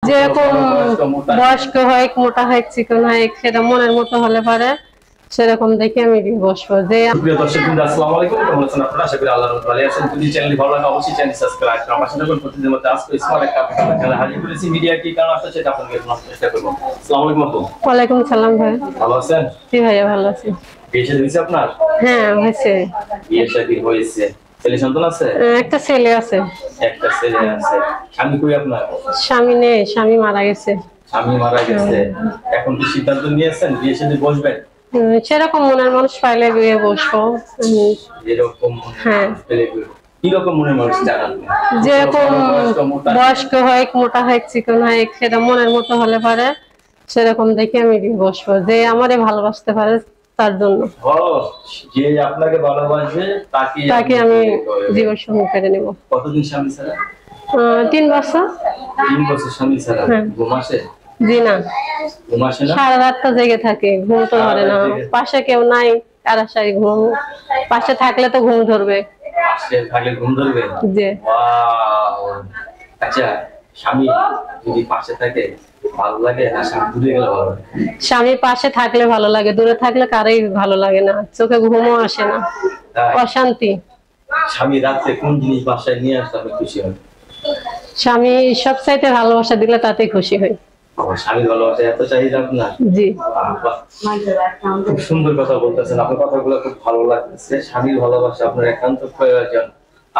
যেরকম বয়স্ক হয়, মোটা হয়, চিকন হয়, সেটা মনের মতো হলে পারে সেরকম দেখে আমি বসবো। যে প্রিয় দর্শকবৃন্দ, আসসালামু আলাইকুম। কেমন আছেন আপনারা? আশা করি আল্লাহর রহমতে ভালো আছেন। যদি চ্যানেলটি ভালো লাগে অবশ্যই চ্যানেল সাবস্ক্রাইব করুন। আমার সাথে প্রতিদিনের মতো আজকে স্মার্ট একটা চ্যানেল হাজির করেছি। মিডিয়া কি কারণ আসছে সেটা আপনাদের জানার চেষ্টা করব। আসসালামু আলাইকুম আপু। ওয়ালাইকুম সালাম ভাই। ভালো আছেন? জি ভাইয়া ভালো আছি। বিয়ে শাদী হয়েছে আপনার? হ্যাঁ হয়েছে। বিয়ে শাদী হয়েছে। ছেলে সন্তান আছে? একটা ছেলে আছে। একটা ছেলে আছে। স্বামী কই আপনার? স্বামী নেই, স্বামী মারা গেছে। স্বামী মারা গেছে। এখন কি সিদ্ধান্ত নিয়েছেন বিয়ে শাদী বসবেন? সেরকম মনের মানুষ পাইলে বিয়ে বসবো। এরকম হ্যাঁ। কিরকম মনের মানুষ জানান? যেরকম বয়স্ক হয়, মোটা হয়, চিকন হয়, সেটা মনের মতো হলে পারে সেরকম দেখে আমি বিয়ে বসবো। যে আমারে ভালোবাসতে পারে তার জন্য। যে আপনাকে ভালোবাসে তাকে আমি জীবন সঙ্গী করে নেব। কতদিন স্বামী ছাড়া? 3 বছর। 3 বছর স্বামী ছাড়া? ঘুম আসে? জি না, ঘুম আসে না? সারা রাতটা জেগে থাকে, ঘুম তো ধরে না। পাশে কেউ নাই, কারাশারি ঘুম। পাশে থাকলে তো ঘুম ধরবে। পাশে থাকলে ঘুম ধরবে? জি। ওয়াও। আচ্ছা, স্বামী যদি পাশে থাকে ভালো লাগে না স্বামী দূরে গেলে ভালো লাগে? স্বামী পাশে থাকলে ভালো লাগে, দূরে থাকলে কারোই ভালো লাগে না, চোখে ঘুমও আসে না, অশান্তি। স্বামী রাতে কোন জিনিস বাসায় নিয়ে আসলে আপনি খুশি হন? স্বামী সবচাইতে ভালোবাসা দিলে তাতে খুশি হই। স্বামীর ভালোবাসা এত চাহিদা আপনার? জি। খুব সুন্দর কথা বলতেছেন, আপনার কথাগুলো খুব ভালো লাগতেছে। স্বামীর ভালোবাসা আপনার একান্ত প্রয়োজন।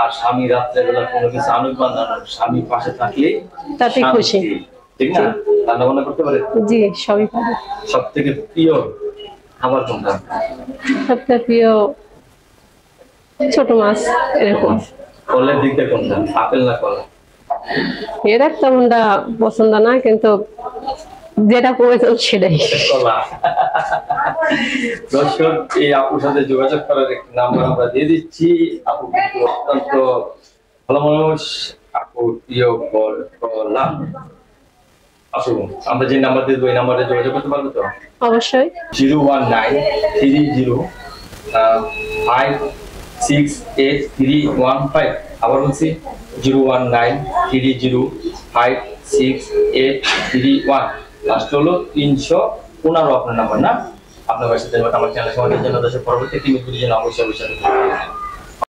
আর স্বামী রাত্রেবেলা কোনো কিছু আনুক বা না আনুক, স্বামী পাশে থাকলে তাতে খুশি। ঠিক না? রান্না বান্না করতে পারে? জি, সবই পারে। সব থেকে প্রিয় খাবার কোনটা? সবথেকে প্রিয় ছোট মাছ। এরকম ফলের দিকে কোনটা? আপেল না কলা? এর একটা মনটা পছন্দ না, কিন্তু যেটা প্রয়োজন সেটাই। কলা। দর্শক, এই আপুর সাথে যোগাযোগ করার একটি নাম্বার আমরা দিয়ে দিচ্ছি। আপু কিন্তু অত্যন্ত ভালো মানুষ। আপু প্রিয় কলা। আপু, আমরা যে নাম্বার দিয়ে দেবো এই নাম্বারে যোগাযোগ করতে পারবো তো? অবশ্যই। 0193005683115। আবার বলছি 01930056831। লাস্ট হলো 315 আপনার নাম্বার না? আপনার সাথে আমার চ্যানেল সমাজের জন্য পরবর্তী 3 মিনিটের জন্য অবশ্যই